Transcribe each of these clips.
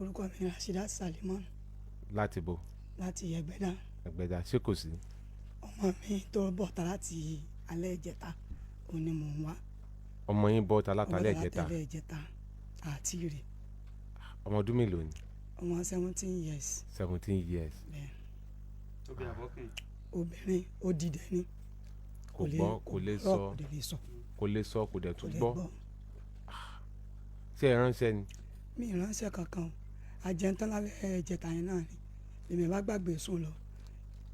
Orúkọ mi Rashida Salimon. Láti bo? Láti Ẹgbẹ́dá. Ẹgbẹ́dá, ṣé kò sí? Ọmọ mi tó bọ̀ta láti alẹ́ ìjẹta òun ni mò ń wá. Ọmọ yín bọ́ta látàlẹ́ ìjẹta? Látàlẹ́ ìjẹta àti rè. Ọmọ ọdún mélòó ni? Ọmọ 17 years. 17 years. Obìnrin ó dìde ní. Kò gbọ́, kò lè sọ, kò lè sọ, kò dẹ̀ tún gbọ́. Ṣé ẹ ránṣẹ́ ni? Mi ránṣẹ́ kankan o. Ajẹ́ntán lálẹ́ ìjẹta yẹn náà ni èmi bá gbàgbé sùn lọ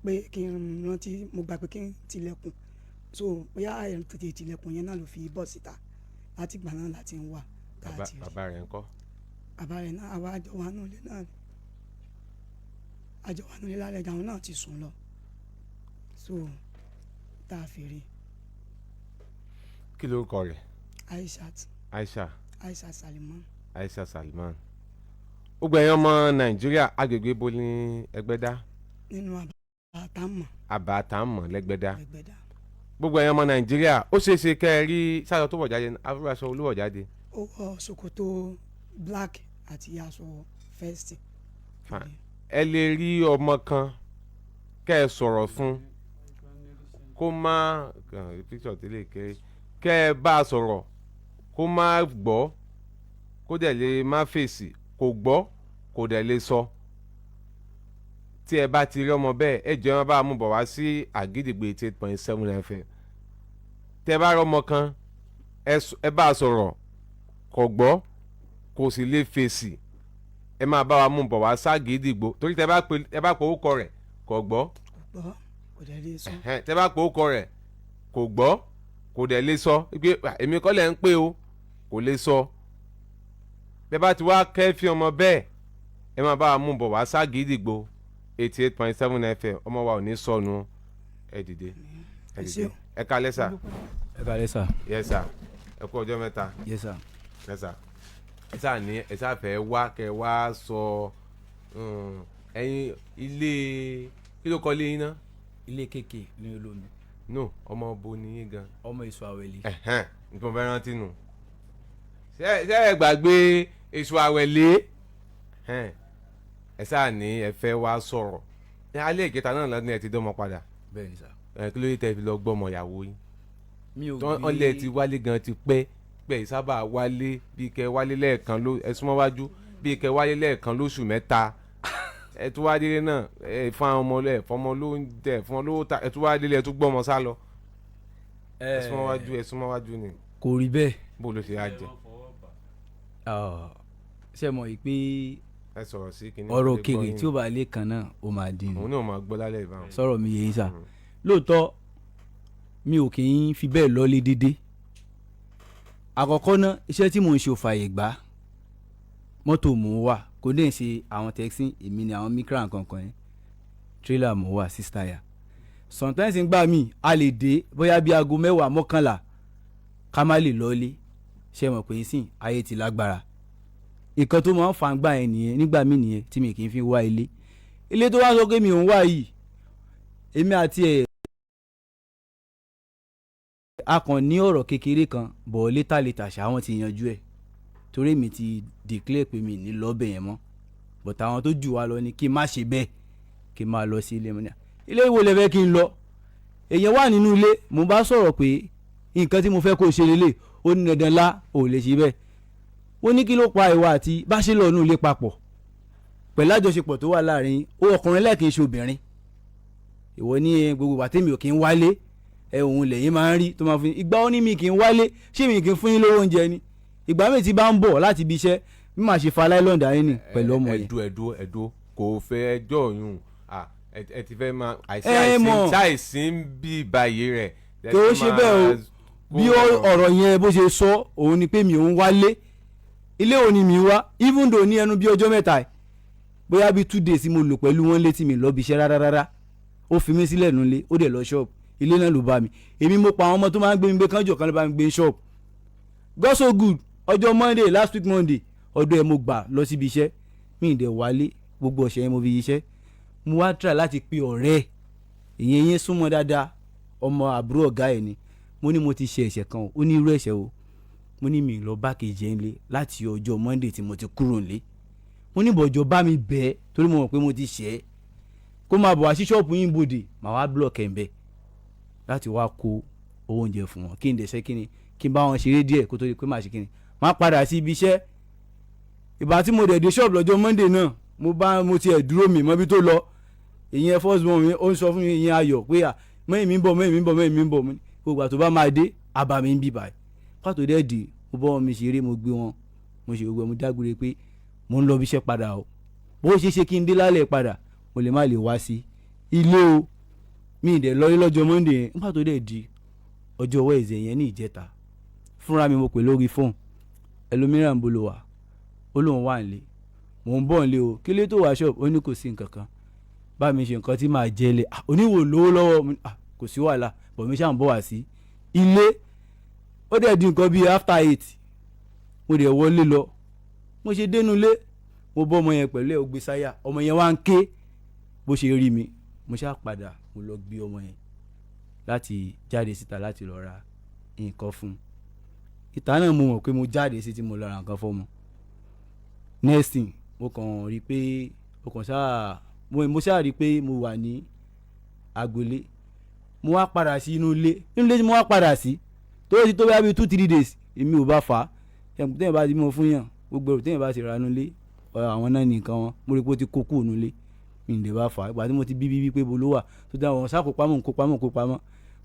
pé kí n rántí, mo gbà pé kí n tilẹ̀kùn, so bóyá àìrìn tètè tilẹ̀kùn yẹn náà ló fi bọ́ síta. Láti ìgbà náà láti ń wà káàkiri. Bàbá rẹ̀ ńkọ́? Bàbá rẹ̀ náà àwa àjọ wa nù ilé náà ni. Àjọ wa nù ilé lálẹ́ ìjàun náà ti sùn lọ, so tá a fi rí. Kí lórúkọ rẹ̀? Aisha Salimon. Aisha Salimon. Ó gbẹ̀yìn ọmọ Nàìjíríà agbègbè bo ní Ẹgbẹ́dá? Nínú Àbàtàmọ̀ lẹ́gbẹ́dá. Gbogbo ẹ̀yin ọmọ Nàìjíríà, ó ṣeé ṣe kẹ́ ẹ rí sáyọ tó wọ̀ jáde, àbúrò aṣọ olúwọ̀ jáde. Ó wọ ṣòkòtò black àti aṣọ vest. Ẹ lè rí ọmọ kan kẹ́ ẹ sọ̀rọ̀ fún kó má picture tẹ́lẹ̀ kéré, kẹ́ ẹ bá a sọ̀rọ̀ kó má gbọ́, kó dẹ̀ lè má fèsì, kò gbọ́ kò dẹ̀ lè sọ. Tí ẹ bá ti rí ọmọ bẹ́ẹ̀, ẹ jẹ́ wọn bá mú bọ̀ wá sí Àgídìgbò 88.7 FM. Tẹ́ ẹ bá rí ọmọ kan, ẹ bá a sọ̀rọ̀ kò gbọ́ kò sì lè fèsì, ẹ máa bá wa mú bọ̀ wá sí Àgídìgbò, torí tẹ́ ẹ bá pe orúkọ rẹ̀ kò gbọ́ kò dẹ̀ lè sọ. Tẹ́ ẹ bá pe orúkọ rẹ̀ kò gbọ́ kò dẹ̀ lè sọ pé èmi kọ́ lẹ̀ ń pè o, kò lè sọ. Bẹ́ẹ̀ bá ti wá kẹ́fí ọmọ bẹ́ẹ̀, ẹ máa bá wa mú bọ̀ wá sí Àgídìgbò 88.7 FM. Ọmọ wa ò ní sọnù. Ẹ dìde, ẹ dìde. Ẹ káalẹ́ sà. Ẹ káalẹ́ sà. Yes sà. Ẹ kú ọjọ́ mẹ́ta. Yes sà. Yes sà. Ẹ sà ní ẹ sà fẹ́ wá kẹ́ wá sọ ẹ̀yin ilé kí ló kọ́ lé yín ná? Ilé kéèké ní olómi. No, ọmọ bo ni yín gan? Ọmọ èso àwẹ̀lé. Nǹkan fẹ́ rántí nù. Ṣé ẹ gbàgbé èso àwẹ̀lé? Ẹ sáà ní ẹ fẹ́ wá sọ̀rọ̀. Alẹ́ ìkẹta náà lọ́dún ẹ ti dọ́mọ padà. Bẹ́ẹ̀ ni sà. Kí ló dé tẹ́ fi lọ gbọ́mọ ìyàwó yín? Mi ò gbé. Ọlẹ́ ti wálé gan ti pẹ́ pẹ́ sábà wálé bí kẹ́ wálé lẹ́ẹ̀kan ẹ súnmọ́ wájú bí kẹ́ wálé lẹ́ẹ̀kan lóṣù mẹ́ta. Ẹ tún wá délé náà ẹ fún àwọn ọmọ lẹ fọmọ ló ń dẹ fún ọ lówó ta, ẹ tún wá délé ẹ tún gbọ́mọ sá lọ. Ẹ súnmọ́ wájú ni. Kò rí bẹ́ẹ̀. Bó ló ṣe á jẹ? Ṣé mọ̀ pé ẹ sọ̀rọ̀ sí kíní. ọ̀rọ̀ òkèèrè tí ó bá lé kan náà ó máa dín ní. òun náà máa gbọ́ lálẹ́ ìbáwọn. Sọ̀rọ̀ mi yẹn sà. Lóòótọ́ mi ò kì í fi bẹ́ẹ̀ lọ́lé dédé. Àkọ́kọ́ náà iṣẹ́ tí mò ń ṣe ò fààyè gbà. Mọ́tò mò ń wà kò dé ṣe àwọn tẹ́kisí èmi ni àwọn mikra kankan yẹn. Trailer mò ń wà 6 tire. Sometimes gbà mí a lè dé bóyá bí aago 10 11 ká má lè lọ́lé. Ṣé mọ̀ pé sìn ayé ti lágbára. Ìkan tó máa ń fa gbà yẹn nìyẹn nígbà mí nìyẹn tí mi kì í fi wá ilé tó wá sọ pé mi ò ń wá yìí èmi àti ẹ̀ a kàn ní ọ̀rọ̀ kékeré kan bọ̀ létà ṣá wọn ti yanjú ẹ̀ torí mi ti declare pé mi ní lọ́bẹ̀ yẹn mọ́ but àwọn tó jù wá lọ ni kí n má ṣe bẹ́ẹ̀ kí n máa lọ sí ilé mọ́ni ilé ìwò lè fẹ́ kí n lọ èèyàn wà nínú ilé mo bá sọ̀rọ̀ pé nǹkan tí mo fẹ́ kó ṣe lélẹ̀ ó ní dandan lá ò lè ṣe bẹ́ẹ̀ wọ́n ní kí ló pa ìwà àti bá ṣe lọ́ọ̀nù ilé papọ̀ pẹ̀lú àjọṣepọ̀ tó wà láàrin ó ọkùnrin lẹ́ẹ̀kì ṣe obìnrin ìwọ ní gbogbo ìgbà tí mi ò kí ń wálé òun lẹ́yìn máa ń rí tó máa fi ìgbà ó ní mi kì í wálé ṣé mi kì í fún yín lówó oúnjẹ ni ìgbà mi ti bá ń bọ̀ láti ibi iṣẹ́ bí màá ṣe fa láìlọ́ọ̀dù ayé nì pẹ̀lú ọmọ yẹn. ẹ̀dùn kò fẹ́ ẹjọ́ yùn ẹ ti fẹ́ máa àìsí ń bí báyìí rẹ̀. kí ó ṣe bẹ́ẹ̀ o bí ọ̀rọ̀ yẹn bó ṣe sọ òun ni pé mi ò ń wálé ilé òní mi wá even though ní ẹnu bí ọjọ́ mẹ́ta bóyá bí 2 days mo lò pẹ̀lú wọn létí mi lọ bí iṣẹ́ rárá ó fi mí sílẹ̀ nulẹ̀ ó dẹ̀ lọ ṣọ́ọ̀bù ilé náà ló bá mi èmi mo pa àwọn ọmọ tó máa ń gbé mi gbé kánjọ kan ló bá mi gbé ṣọ́ọ̀bù God so good ọjọ́ Monday last week Monday ọdún ẹ̀ mo gbà lọ síbi iṣẹ́ mi ì dẹ̀ wálé gbogbo ọ̀sẹ̀ yẹn mo fi iṣẹ́ mo wá try láti pe ọ̀rẹ́ ìyẹn yẹn súnmọ́ dáadáa ọmọ àbúrò ọ̀gá ẹ̀ ni mo ní mo ti ṣe ẹ̀ṣẹ̀ kan ó ní irú ẹ̀ṣẹ̀ o mo ní mi lọ bá kejì ẹ̀ ń lé láti ọjọ́ Monday tí mo ti kúrò nílé mo ní bọ̀jọ̀ bá mi bẹ́ẹ̀ torí mo mọ̀ pé mo ti ṣẹ̀ ẹ́ kó máa bọ̀ wá sí ṣọ́ọ̀bù yín bòde màá wá blọọkì ẹ̀ ń bẹ̀ láti wá kó owó oúnjẹ fún wọn kí n dẹ̀ ṣe kí ni kí n bá wọn ṣeré díẹ̀ kó tó di pé màá ṣe kí ni máa padà sí ibi iṣẹ́. ìgbà tí mo dẹ̀ dé ṣọ́ọ̀bù lọ́jọ́ Monday náà mo tiẹ̀ dúró mi mọ́bí tó lọ ìyẹn first born mi ó ń sọ fún mi ìyẹn ayọ̀ pé mẹ́yìn mi ń bọ̀ gbogbo àtò bá máa dé àbá mi ń bì báyìí pàtó dẹ́ di mo bọ́ wọn mi ṣeré mo gbé wọn mo ṣe gbogbo mo dágbére pé mo ń lọ bí iṣẹ́ padà o bó ṣe ṣe kí n dé lálẹ́ padà mo lè má lè wá sí ilé o mi ì dẹ̀ lọ rí lọ́jọ́ Monday yẹn nígbà tó dẹ̀ di ọjọ́ Wednesday yẹn ní ìjẹta fúnra mi mo pè lórí fóònù ẹlòmíràn ń bolo wà ó lóun wà nílé mò ń bọ̀ nílé o kí lè tó wá ṣọ́ọ̀bù ó ní kò sí nǹkan kan bá mi ṣe nǹkan tí màá jẹ lé oníwò lówó lọ́wọ́ kò sí wàhálà bọ̀ mi ṣáà ń bọ̀ wá sí ilé ó dẹ̀ di nǹkan bíi after 8 mo dẹ̀ wọlé lọ mo ṣe dénú ilé mo bọ́ ọmọ yẹn pẹ̀lú ẹ̀ ó gbé sáyà ọmọ yẹn wá ń ké bó ṣe rí mi mo ṣáà padà mo lọ gbé ọmọ yẹn láti jáde síta láti lọ ra nǹkan fún un ìta náà mo mọ̀ pé mo jáde sí tí mo lọ ra nǹkan fún ọmọ next thing mo kàn rí pé mo ṣáà rí pé mo wà ní agboolé mo wá padà sí inú ilé tí mo wá padà sí tó ti tó bá bí 2-3 days èmi ò bá fà á tẹ́yìn bá ti mọ̀ fún yàn gbogbo ẹrù tẹ́yìn bá ti ra nulẹ̀ àwọn náà nìkan wọn mo rí pé ó ti kó kúrò nulẹ̀ mi ì lè bá fà á ìgbà tí mo ti bí pé bolo wà tó dá wọn sáko pamọ́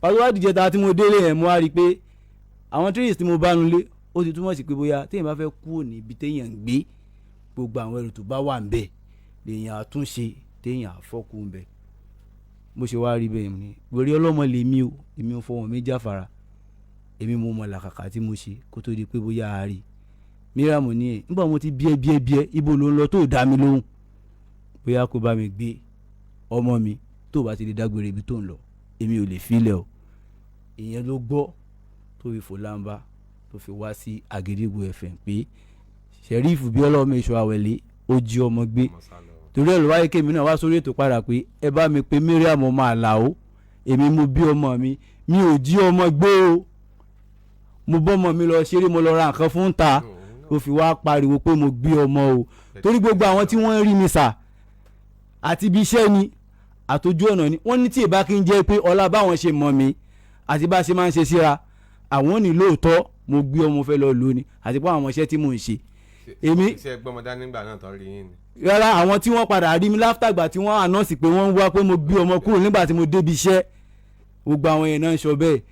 pàtó wá dìjẹ́ ta tí mo délé yẹn mo wá rí i pé àwọn trees tí mo bá nulẹ̀ ó ti túmọ̀ sí pé bóyá tẹ́yìn bá fẹ́ kúrò níbi téèyàn ń gbé gbogbo àwọn ẹrù tó bá wà ń bẹ̀ lèèyàn àtúnṣe téèyàn àfọ́kù ń bẹ̀ bó ṣe wá rí bẹ́ẹ̀ ni wèrè ọlọ́mọ lèmi o èmi ò fọwọ́n mi jáfara èmi mo mọ̀ làkàkà tí mo ṣe kó tó di pé bóyá a rí Miriam ní ẹ̀ nígbà mo ti bíẹ́ ibo ló ń lọ tó dá mi lóhùn bóyá kó bá mi gbé ọmọ mi tó bá ti lè dágbére ibi tó ń lọ èmi ò lè filẹ̀ o ìyẹn ló gbọ́ tó fi fò lámbá tó fi wá sí Àgídìgbò FM pé Sheriff bí ọlọ́mọ èso àwẹ̀lé ó jí ọmọ gbé torí ẹ̀ ló wáyé kémi náà wá sórí ètò padà pé ẹ bá mi pé Miriam ọmọ Àlàó èmi mo bí ọmọ mi ò jí ọmọ gbé o mo bọ́mọ mi lọ ṣeré mo lọ ra nǹkan fún ta ó fi wá pariwo pé mo gbé ọmọ o torí gbogbo àwọn tí wọ́n rí mi sà àti ibi iṣẹ́ ni àtòjú ọ̀nà ni wọ́n ní tí ìbá kí n jẹ́ pé ọlá báwọn ṣe mọ̀ mí àti bá ṣe máa ń ṣe síra àwọn ní lóòótọ́ mo gbé ọmọ fẹ́ lọ lò ní àti pé àwọn iṣẹ́ tí mò ń ṣe. èmi ṣe gbọmọdá nígbà náà tán rí yín ni. rárá àwọn tí wọ́n padà rí mi láftàgbà tí wọ́n ànọ́ọ̀sì pé wọ́n wá pé mo gbé ọmọ kúrò nígbà tí mo débi iṣẹ́ gbogbo àwọn èèyàn náà ń sọ bẹ́ẹ̀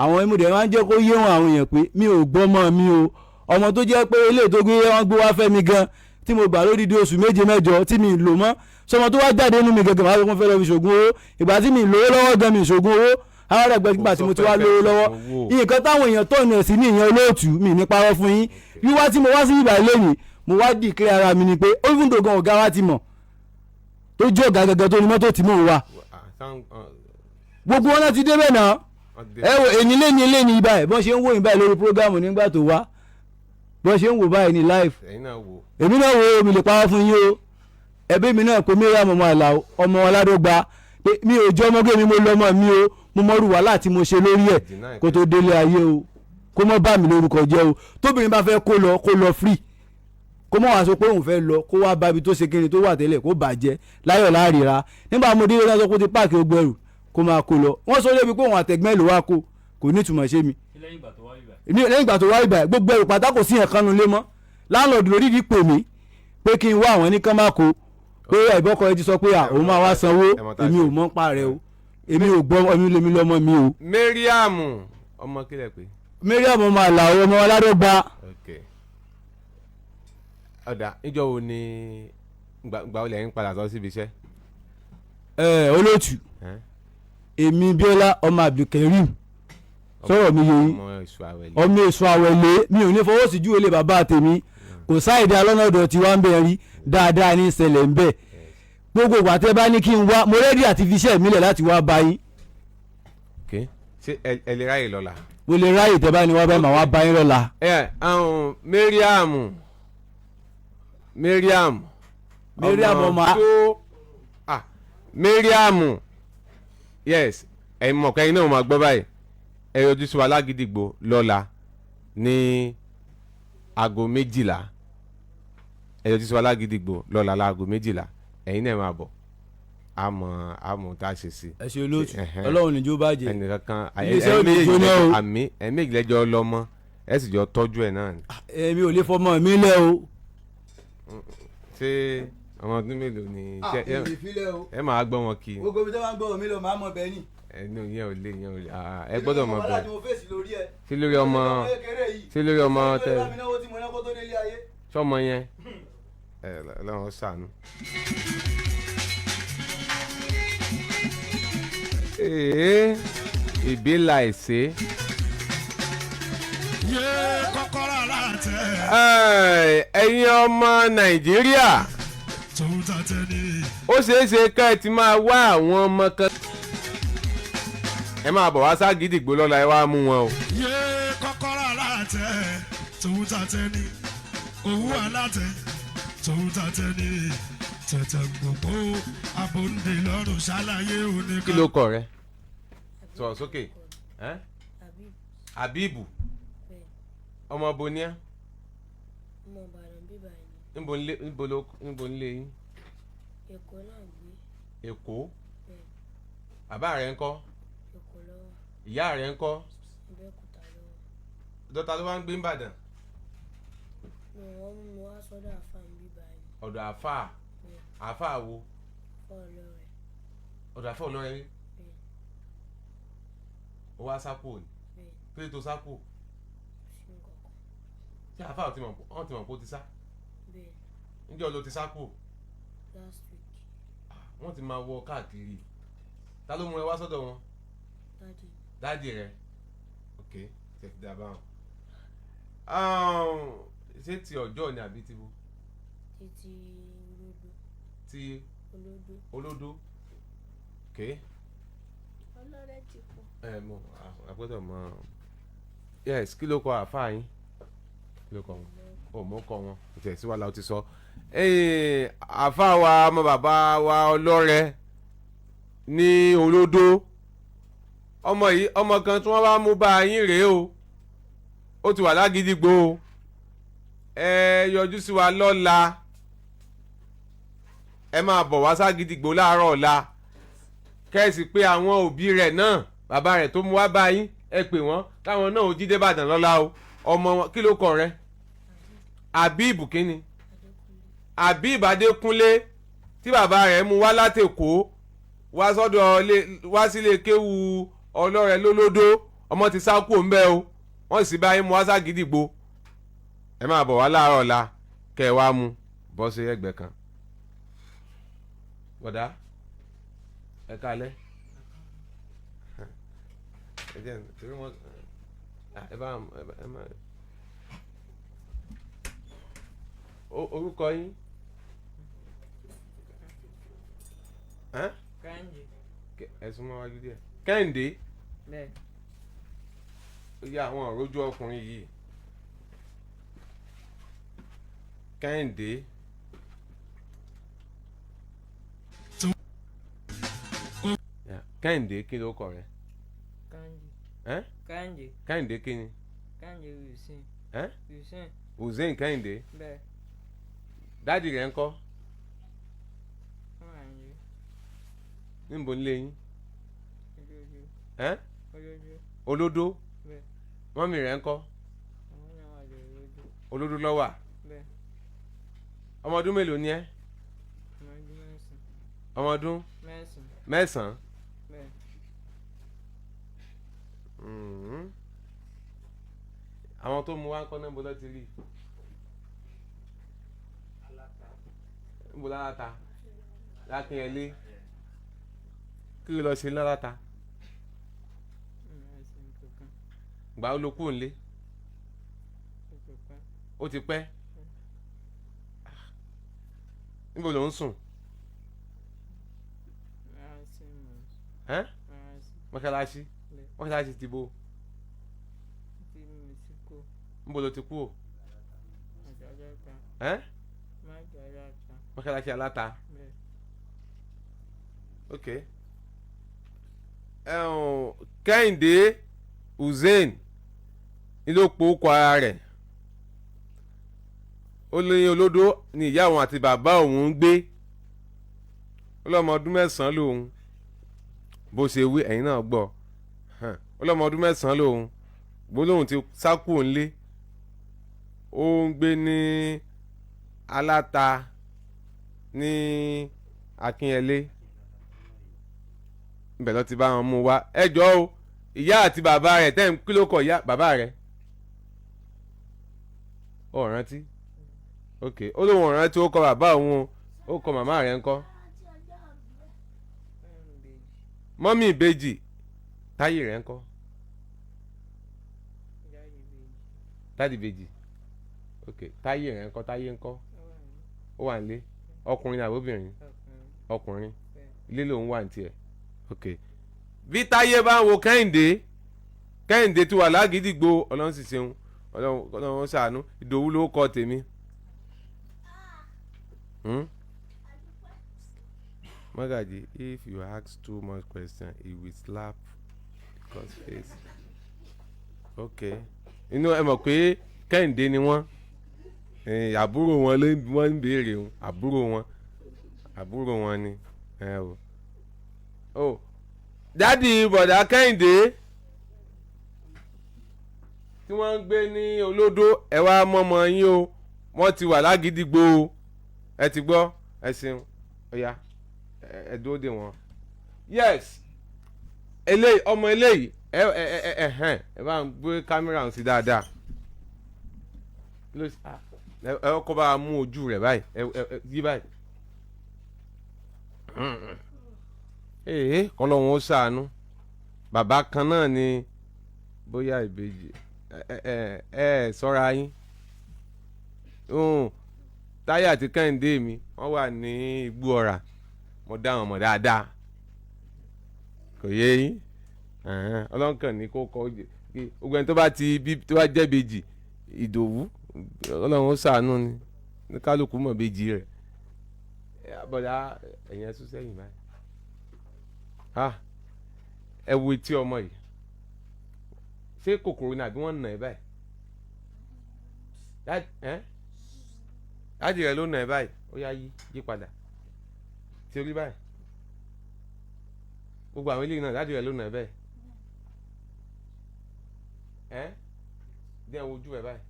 àwọn ẹmúdẹ máa ń jẹ́ kó yé wọn àwọn èèyàn pé mi ò gbọ́mọ mi o ọmọ tó jẹ́ pé ilé tó gbé wọn gbé wá fẹ́ mi gan tí mo gbà lódìdí oṣù 7 tí mi lò mọ́ sọmọ tó wá jáde nínú mi gẹ́gẹ́ máa fẹ́ lọ fi ṣògùn owó ìgbà tí mi lówó lọ́wọ́ gan mi ṣògùn owó àwọn àgbẹ̀ nígbà tí mo ti wá lówó lọ́wọ́ nǹkan táwọn èèyàn tọ̀nà sí ní ìyẹn olóòtú mi ní parọ́ fún yín wíwá tí mo wá sí ìgbà lẹ́yìn mo wá dìklẹ́ ara mi ni pé ó fún dògan ọ̀gá wa ti mọ̀ tó jẹ́ ọ̀gá gẹ́gẹ́ tó ní mọ́tò tí mò ń wà gbogbo wọn náà ti débẹ̀ náà ẹ wo èyí lé ní ibà ẹ bọ́n ṣe ń wò yín báyìí lórí prógámù nígbà tó wá bọ́n ṣe ń wò báyìí ní live èmi náà wo mi lè parọ́ fún yín o ẹbí mi náà pé Miriam ọmọ Àlàó ọmọ Ọládọ́gba pé mi ò jẹ́ ọmọge mi mo lọ́mọ mi o mo mọ̀rù wàhálà tí mo ṣe lórí ẹ̀ kó tó délé ayé o kó mọ́ bá mi lórúkọ jẹ́ o tóbìnrin bá fẹ́ kó lọ free kó mọ̀ wá sọ pé òun fẹ́ lọ kó wá bábi tó ṣe kíni tó wà tẹ́lẹ̀ kó bàjẹ́ láyọ̀ láàrírà nígbà mo délé náà sọ pé ó ti páàkì ogbẹ̀rù kó máa kó lọ wọ́n sọ lébi pé òun àtẹ̀gbẹ́ ló wá kó kò ní ìtumọ̀ ṣe mi. lẹ́yìn ìgbà tó wá ibà gbogbo ẹrù pátá kò sí ẹ̀kan nu lé mọ́ láńlọ́ọ̀dù lórídìí pè mí pé kí n wá àwọn ní kán má kó pé ìbọ́kọ ẹ ti sọ pé òun máa wá sanwó èmi ò mọ̀ pa rẹ o èmi ò gbọ́ èmi lèmi lọ́mọ mi o. Mariam ọmọ kílẹ̀ pé. Mariam ọmọ Àlàó ọmọ Ọládọ́gba. ọ̀dà ìjọ wo ni gbà olè ń padà sọ síbi iṣẹ́. olóòtú èmi Bíọ́lá ọmọ Abdulkareem sọ̀rọ̀ mi yẹn ọmọ èso àwẹ̀lé mi ò ní fọwọ́ sí ju ilé bàbá tèmi kò sáìdí alọ́nàdọ̀ tí wọ́n ń bẹ̀ rí dáadáa ní ìṣẹ̀lẹ̀ ń bẹ̀ gbogbo ìgbà tẹ́ bá ní kí n wá mo rẹ́dí àti fi iṣẹ́ mi lẹ̀ láti wá bá yín. ṣé ẹ lè ráyè lọ́la. mo lè ráyè tẹ́ bá ní wá bẹ́ẹ̀ mà wá bá yín lọ́la. Mariam ọmọ Mariam yes ẹ̀yin mọ̀kẹ́ iná ò máa gbọ́ báyìí ẹ yọjú sí wa l'Àgídìgbò lọ́la ní aago 12 yọjú sí wa lágídígbò lọ́la láago 12 ẹ̀yin náà máa bọ̀ àmọ́ tá a ṣe sí. ẹ ṣe olóòtú ọlọ́run níjó bàjẹ́ ẹnìkankan iléeṣẹ́ ò ní jóná o. àmì ẹ̀mí ìlẹ́jọ́ lọ́mọ ẹ sì jọ tọ́jú ẹ̀ náà ni. èmi ò lè fọmọ mi lẹ o. ṣé ọmọ ọdún mélòó ni èmi filẹ̀ o. ẹ máa gbọ́ wọn kí. gbogbo ibi tó máa ń gbọ́ mi lọ máa mọ bẹ́ẹ̀ ni. ẹnu yẹn ò lè ẹ gbọ́dọ̀ mọ bẹ́ẹ̀. sí lórí ọmọ tẹ sọmọ yẹn ẹ lọ́wọ́ sànú. ìbí láìsí. ẹ̀yin ọmọ Nàìjíríà ó ṣeé ṣe ká ẹ ti máa wá àwọn ọmọ kan. ẹ máa bọ̀ wá ságídígbò lọ́la ẹ wá mú wọn o. kọ́kọ́rọ́ aláàtẹ tòun tàtẹ ni owó aláàtẹ tòun tàtẹ ni tẹ̀tẹ̀ gbogbo abòǹde lọ́rùn ṣàlàyé òní kan. kí ló kọ rẹ sọ̀rọ̀ sókè Abibu ọmọ bonia ọmọ Ìbàdàn bíbá yìí. níbo ń lé yín. Èkó náà gbé. Èkó bàbá rẹ ń kọ́. Èkó lọ́wọ́. ìyá rẹ ń kọ́. Abẹ́òkúta lọ́wọ́. dọ́ta ló wá ń gbé ń bàdàn. wọ́n mú mi wá sọ́dọ̀ àfáà ń bíbá yìí. ọ̀dọ̀ àfáà àfáà wo. Ọlọ́rẹ̀. ọ̀dọ̀ àfáà Ọlọ́rẹ̀ rí. ó wá sápò ni kí ló tó sápò. tí àfáà wọ́n ti mọ̀ pé ó ti sá. níjọ́ ló ti sápò. Last week. wọ́n ti máa wọ káàkiri. ta ló mú ẹ wá sọ́dọ̀ wọn. Dádì rẹ. ok tẹ̀ fi dá báwọn. ṣé ti ọjọ́ ni àbí ti bo. Ti olódó. ti olódó. ok. Ọlọ́rẹ̀ ti kú. mo àgbẹ̀dọ̀ mọ yes kí ló kọ àfáà yín kí ló kọ wọn ò mọ kọ wọn ìtẹ̀síwájú la ti sọ àfáà wa ọmọ bàbá wa Ọlọ́rẹ̀ ní olódó ọmọ kan tí wọ́n bá mú bá yín rèé o ó ti wà lágídígbò o ẹ yọjú sí wa lọ́la ẹ máa bọ̀ wá ságídígbò láàárọ̀ ọ̀la kẹ́sì pé àwọn òbí rẹ̀ náà bàbá rẹ̀ tó mú wá bá yín ẹ pè wọ́n káwọn náà ò jí dé Ìbàdàn lọ́la o ọmọ wọn kí ló kọ rẹ Habib kínni Habib Adékúnlé tí bàbá rẹ̀ mú wá látèkó wá sílé kéwu Ọlọ́rẹ̀ lólódó ọmọ ti sá kúò ńbẹ̀ o wọ́n sì bá yín mú wá ságídígbò ẹ máa bọ̀ wá láàárọ̀ ọ̀la kẹ́ ẹ wá mú bọ́ sí ẹgbẹ́ kan bọ̀dá ẹ kálẹ́ ẹ jẹ́ torí wọn ẹ bá ẹ má orúkọ yín Kẹ́hìndé. ẹ súnmọ́ wájú díẹ̀ Kẹ́hìndé Bẹ́ẹ̀. ó yá àwọn òrójú ọkùnrin yìí Kẹ́hìndé. Kẹ́hìndé kí ló kọ rẹ. Kẹ́hìndé. Kẹ́hìndé kí ni. Kẹ́hìndé Hussein. Hussein. Hussein Kẹ́hìndé. Bẹ́ẹ̀. Dádì rẹ̀ ń kọ́. níbo ń lé yín. Olódó. Bẹ́ẹ̀. mọ́mì rẹ̀ ń kọ́. Olódó ló wà. Bẹ́ẹ̀. ọmọ ọdún mélòó ni ẹ́. ọmọ ọdún mẹ́sàn-án. Bẹ́ẹ̀. àwọn tó mú wá ń kọ́ náà ń bọ́ lọ́ọ́ ti rí. ń bọ́ láláta lákínyẹlé kí ló lọ ṣe láláta. gbà ó lo kúrò nílé. ó ti pẹ́. níbo ló ń sùn. mọ́ṣáláṣí mọ́ṣáláṣí ti bo. níbo ló ti kú o. mọ́ṣáláṣí aláta. ok. Kẹ́hìndé Hussein ní ló po okò ara rẹ̀ ó lé olódó ni ìyá òun àti bàbá òun ń gbé ó lọ́mọ ọdún 9 lòun bó ṣe wí ẹ̀yin náà gbọ́ ó lọ́mọ ọdún 9 lòun gbólóhùn ti sákù ńlé ó ń gbé ní aláta ní Akínyẹlé ibẹ̀ ló ti bá wọn mú wá ẹ jọ̀ọ́ o ìyá àti bàbá rẹ̀ tẹ́ ń kí ló kọ ìyá bàbá rẹ̀ ó rántí ok ó lóun rántí ó kọ bàbá òun ó kọ màmá rẹ̀ ńkọ́ mọ́mí ìbejì táyé rẹ̀ ńkọ́ dádì ìbejì ok táyé rẹ̀ ńkọ́ táyé ńkọ́ ó wà nílé ọkùnrin àbí obìnrin ọkùnrin ilé lòun wà ní tiẹ̀ ok bí táyé bá ń wo kẹ́hìndé tí wà lágídígbò ọlọ́run sì ṣeun ọlọ́run ṣàánú ìdòwú ló kọ tèmi Magaji if you ask too much question he will slap because face ok inú ẹ mọ̀ pé kẹ́hìndé ni wọ́n àbúrò wọn ló wọ́n ń béèrè àbúrò wọn ni o dádì bọ̀dá kẹ́hìndé tí wọ́n ń gbé ní olódó ẹ wá mọ́mọ́ yín o wọ́n ti wà lágídígbò o ẹ ti gbọ́ ẹ ṣeun ọ̀ya ẹ dúró dè wọ́n yes eléyìí ọmọ eléyìí ẹ bá ń gbé kámẹ́rà ń sí dáadáa ẹ kọ́ bá mú ojú rẹ̀ báyìí ẹ yí báyìí kọ́lọ́hún ó ṣàánú bàbá kan náà ni bóyá ìbejì ṣọ́ra yín Táyé àti Kẹ́hìndé mi wọ́n wà ní Igbó Ọ̀rà mo dá wọn mọ̀ dáadáa kò yé yín ọlọ́nkàn ní kó kọ́ gbogbo ẹni tó bá jẹ́ ìbejì Ìdòwú Ọlọ́run ó ṣàánú ni ní kálukú mọ̀ ìbejì rẹ̀ bọ̀dá ẹ̀yìn ẹ̀sùn sẹ́yìn báyìí ẹ wo etí ọmọ yìí ṣé kòkòrò ni àbí wọ́n nà ẹ́ báyìí dáàdì rẹ̀ ló nà ẹ́ báyìí ó yá yí padà tí orí báyìí gbogbo àwọn eléyìí náà dáàdì rẹ̀ ló nà ẹ́ báyìí díẹ̀ wojú ẹ̀ báyìí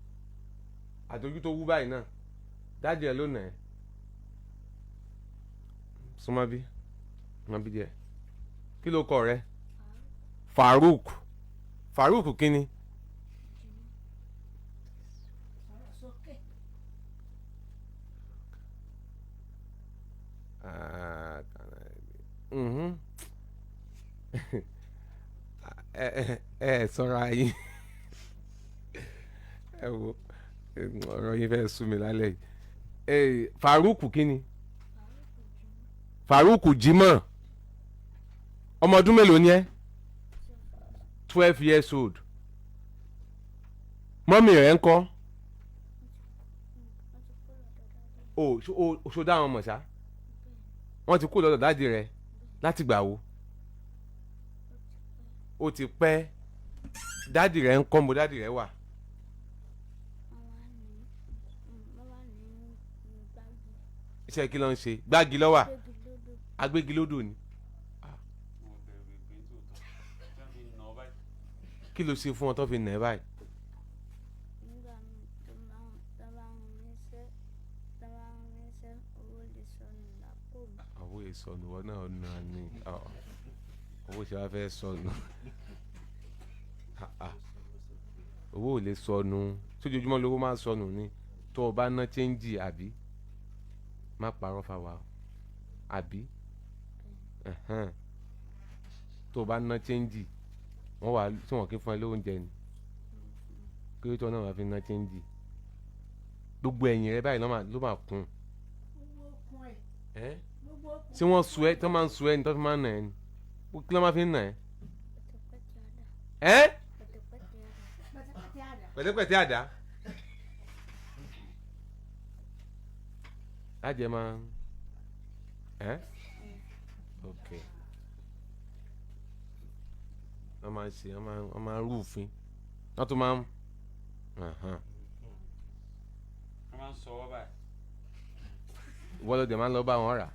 àtọ́jú tó wú báyìí náà dáàdì rẹ̀ ló nà ẹ́ súnmọ́ bí wọ́n bí díẹ̀ kí ló kọ rẹ Farouk kíni ṣọ́ra yín ẹ wo ọ̀rọ̀ yín fẹ́ sú mi lálẹ́ yìí Farouk kíni Farouk Jimoh ọmọ ọdún mélòó ni ẹ́ 12 years old mọ́mì rẹ̀ ń kọ́ o ṣó dá àwọn ọmọ ṣá wọ́n ti kú lọ́dọ̀ dáàdì rẹ̀ láti gbà wo ó ti pẹ́ dáàdì rẹ̀ ń kọ́ mo dáàdì rẹ̀ wà. iṣẹ́ kí ló ń ṣe gbági lọ́wà agbégilódò ni. kí ló ṣe fún ọ tó fi nà ẹ́ báyìí. nígbà tó bá ń rinṣẹ́ owó lè sọnù lápò mi. owó ìsọnù wọn náà nà ní owó ṣe wá fẹ́ sọnù owó ò lè sọnù sójoojúmọ́ lówó máa sọnù ni tó o bá ná chẹ́ńjì àbí má parọ́ fáwa àbí tó o bá ná chẹ́ńjì wọ́n wà tí wọ́n kí fún ẹ lóúnjẹ ni kí tó náà wà fi ná chẹ́ńjì gbogbo ẹ̀yìn rẹ báyìí ló máa kún ṣé wọ́n sọ ẹ́ tó máa ń sọ ẹ́ ní tó fi máa ń nà ẹ́ ni kí ló máa fi ń nà ẹ́ pẹ̀tẹ́pẹ̀tẹ́ àdá lájẹ máa ok wọ́n máa ń ṣe wọ́n máa ń rúfin wọ́n tún máa ń máa ń sọ wọ́n báyìí. Ìwọ ló dé máa ń lọ bá wọn rà.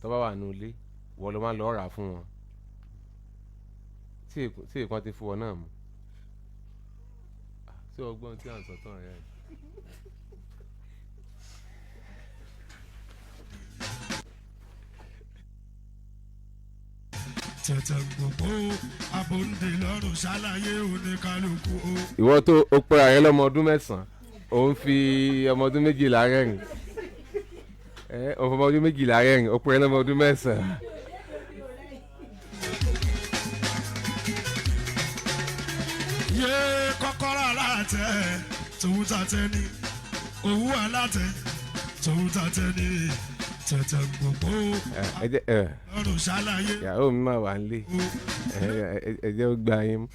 Tó bá wà nínú ilé ìwọ ló máa ń lọ rà fún wọn. Tí èèkan ti fún ọ náà mu. Ṣé ọgbọ́n tí à ń sọ tán rẹ̀? tẹ̀tẹ̀ gbogbo abòǹde lọ́rùn ṣàlàyé oníkálukú o. Ìwọ tó o pera rẹ lọ́mọ ọdún mẹ́sàn-án òun fi ọmọ ọdún méjìlá rẹ́rìn ọmọ ọdún méjìlá rẹ́rìn o pera lọ́mọ ọdún mẹ́sàn-án. yé kọ́kọ́rọ́ aláàtẹ tòun tàtẹ ni òwú aláàtẹ tòun tàtẹ ni tẹ̀tẹ̀ gbogbo lọ́rùn ṣàlàyé. Ìyàwó mi máa wà nílé ẹ jẹ́ ó gba yín mú.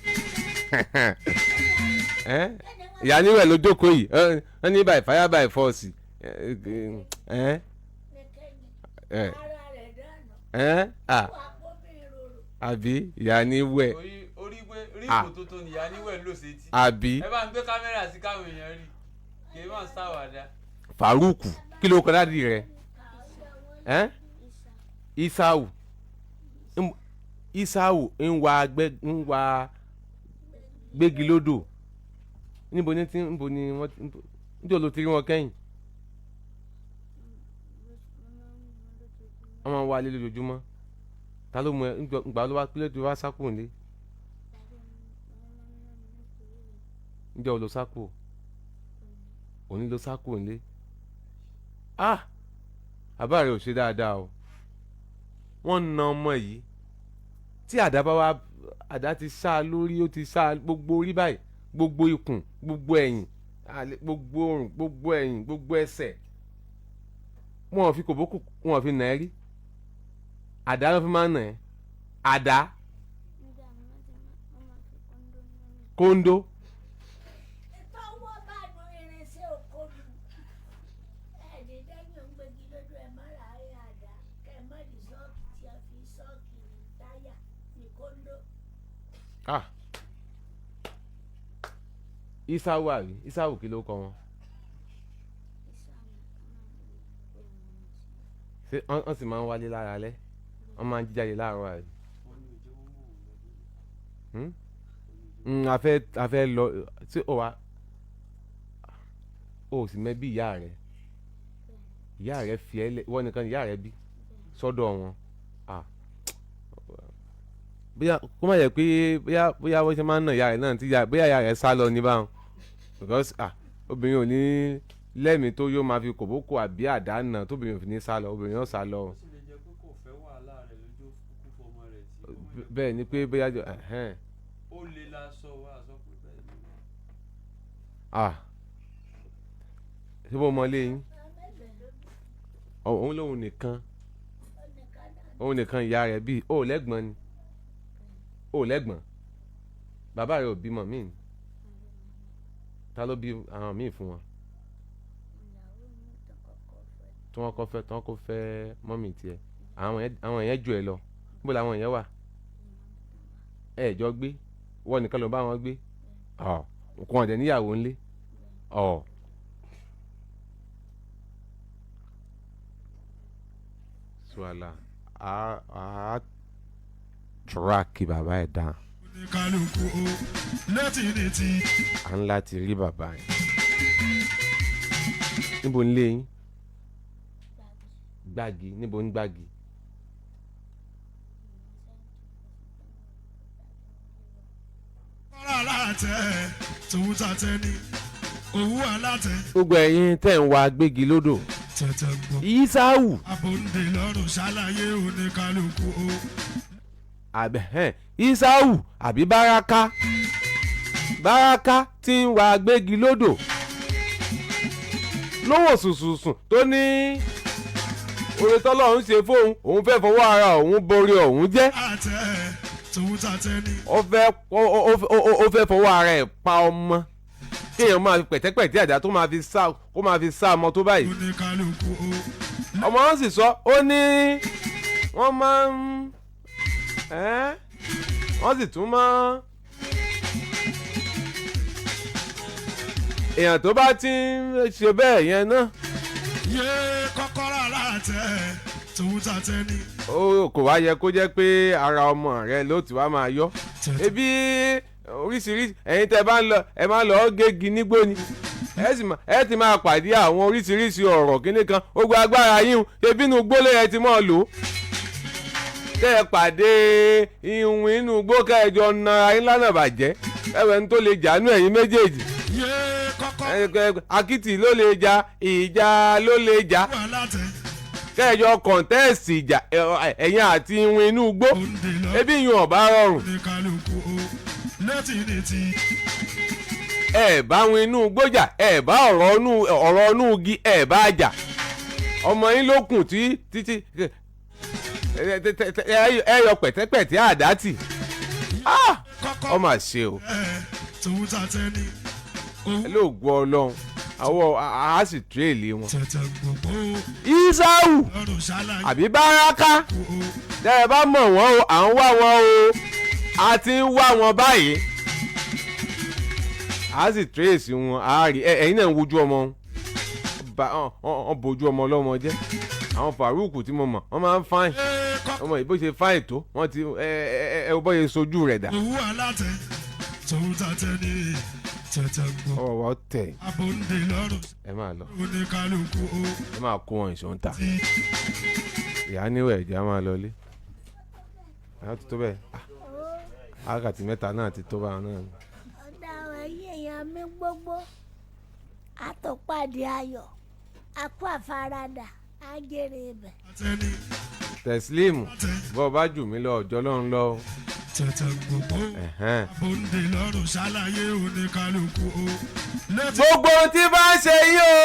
Ìyá níwẹ̀ ló jókòó yìí wọ́n ní by fire by force. Àbí ìyá níwẹ̀. Orí ìbò tuntun ni ìyá níwẹ̀ ló ṣe tí. Àbí. Ẹ bá ń gbé kámẹ́rà sí káwọn èèyàn rí kì í máa ṣàwàdà. Faruku kí ló kọ dáàdi rẹ? Isau ń wa gbégi lódò. Níbo ni wọ́n níjọ́ ló ti rí wọn kẹ́yìn? Wọ́n máa ń wá lé lójoojúmọ́. Ta ló mú ẹ ńgbà ló wá kílẹ̀ tó wá sákò nílé? Níjọ́ ló sákò? Òní ló sákò nílé? Àbá rẹ̀ ò ṣe dáadáa o. Wọ́n na ọmọ yìí tí àdá bá wá àdá ti sá lórí ó ti sá gbogbo orí báyìí gbogbo ikùn gbogbo ẹ̀yìn gbogbo ọrùn gbogbo ẹ̀yìn gbogbo ẹsẹ̀ wọn ò fi kòbókò wọn ò fi nà ẹ́ rí àdá ló fi máa ń nà ẹ́ àdá kóńdó. Isau àbí Isau kí ló kọ wọn? Ṣé wọ́n sì máa ń wálé lára alẹ́? Wọ́n máa ń jíjáde láàárọ̀ àbí? A fẹ́ lọ tí ó wá ó sì mẹ́bí ìyá rẹ̀ fi ẹ́ lẹ́ wọ́n nìkan ìyá rẹ̀ bí sọ́dọ̀ wọn. Bóyá kó má yẹ pé bóyá wọ́n ṣe máa ń nà ìyá rẹ̀ náà tí bóyá ìyá rẹ̀ sá lọ ní báwọn because obìnrin ò ní lẹ́mìí tó yóò máa fi kòbókò àbí àdá nà tóbìnrin ò fi ní sá lọ obìnrin yóò sá lọ. Bẹ́ẹ̀ ni pé bóyá ó lè lásọ wá sọ pé bẹ́ẹ̀ ni. ṣé bó mọ léyìn òun lòun nìkan ìyá rẹ̀ bí ó lẹ́gbọ̀n ni ó lẹ́gbọ̀n bàbá rẹ̀ ò bímọ míì ni ta ló bí àwọn míì fún wọn tí wọ́n kọ́ fẹ́ mọ́mì tiẹ̀ àwọn yẹn jù ẹ lọ níbo làwọn yẹn wà ẹ jọ gbé wọ́n nìkan ló bá wọn gbé kò hàn dé níyàwó ńlé suwala a tíráàkì bàbá ẹ̀ dán. oníkálukú o létí ní ti. à ń láti rí bàbá yẹn. níbo ń lé yín? Gbági. Níbo ń Gbági? kọ́ra aláàtẹ tòun tàtẹ ni òwú aláàtẹ. gbogbo ẹ̀yin tẹ̀ ń wa gbégi lódò. tẹ̀tẹ̀ gbọ́. Isau. abòǹde lọ́rùn ṣàlàyé oníkálukú o. Isau àbí Báràká tí ń wa gbégi lódò lówó sùsùsùn tó ní oore tọ́lọ́run ṣe fóun òun fẹ́ fọwọ́ ara òun borí òun jẹ́. àtẹ tòun tàtẹ ni. ó fẹ́ fọwọ́ ara ẹ̀ pa ọmọ kéèyàn máa fi pẹ̀tẹ́pẹ̀tẹ́ àdá tó máa fi sá ọmọ tó báyìí. oníkálukú o. ọmọ wọn sì sọ ó ní wọ́n máa ń wọ́n sì tún máa èèyàn tó bá ti ń ṣe bẹ́ẹ̀ yẹn náà. yé kọ́kọ́rọ́ aláàtẹ tòun tàtẹ ni. ó kò wá yẹ kó jẹ́ pé ara ọmọ rẹ ló ti wá máa yọ. ebi oríṣiríṣi ẹ̀yin tẹ́ bá ń lọ ẹ máa lọ gégi nígbó ni ẹ ti máa pàdé àwọn oríṣiríṣi ọ̀rọ̀ kíní kan ó gba agbára yín ebi inú gbólé ẹ ti mọ̀ lò ó. tẹ́ ẹ pàdé ìhun inú gbó kẹjọ na ayé lánàá bàjẹ́ ẹ̀wẹ̀ ń tó lè jàánú ẹ̀yin méjèèjì. akitì ló lè jà ìjà ló lè jà kẹjọ kọ̀ǹtẹ́ẹ̀sì ìjà ẹ̀yin àti ìhun inú gbó ebi yun ọ̀bá rọrùn. ẹ bá wọn inú gbójà ẹ bá ọ̀rọ̀ inú igi ẹ bá jà ọmọ yín ló kùn títí ẹ yọ pẹ̀tẹ́pẹ̀tẹ́ àdátì ọmọ àṣẹ o ẹ ló gbọ́ ọlọ́run àwọn a sì tírèlì wọn. Ísáù àbí Báràká tẹ́ ẹ bá mọ̀ wọ́n o à ń wá wọn o a ti ń wá wọn báyìí a sì tírèsì wọn a rí ẹ̀yin náà ń wojú ọmọ wọn bójú ọmọ ọlọ́mọ jẹ́ àwọn Farouk tí mo mọ̀ wọ́n máa ń fáìn ọmọ yìí bó ṣe fáìn tó wọ́n ti ẹ bọ́ yẹ sojú rẹ̀ dà. owó aláàtẹ tòun tàtẹ ni tẹ̀tẹ̀ gbọ́. ọwọ́ wa tẹ̀. abòǹde lọ́rùn. ẹ máa lọ. oníkálukú o. ẹ máa kó wọn ìṣó ń ta. ìyá níwẹ̀ ẹ̀jẹ̀ á máa lọlé. ìyá tó tó bẹ́ẹ̀ wákàtí mẹ́ta náà ti tó báwọn náà. ọ̀dà ẹ̀yìn èèyàn mi gbogbo àtọ̀pàdé ayọ̀ àkó àfaradà àjèrè ibẹ̀. Tẹ̀sílíìmù bọ́ ọ bá jù mí lọ ọjọ́ lọ́run lọ. tẹ̀tẹ̀ gbogbo abòǹde lọ́rùn ṣàlàyé oníkálukú o. gbogbo ohun tí bá ń ṣe yìí o.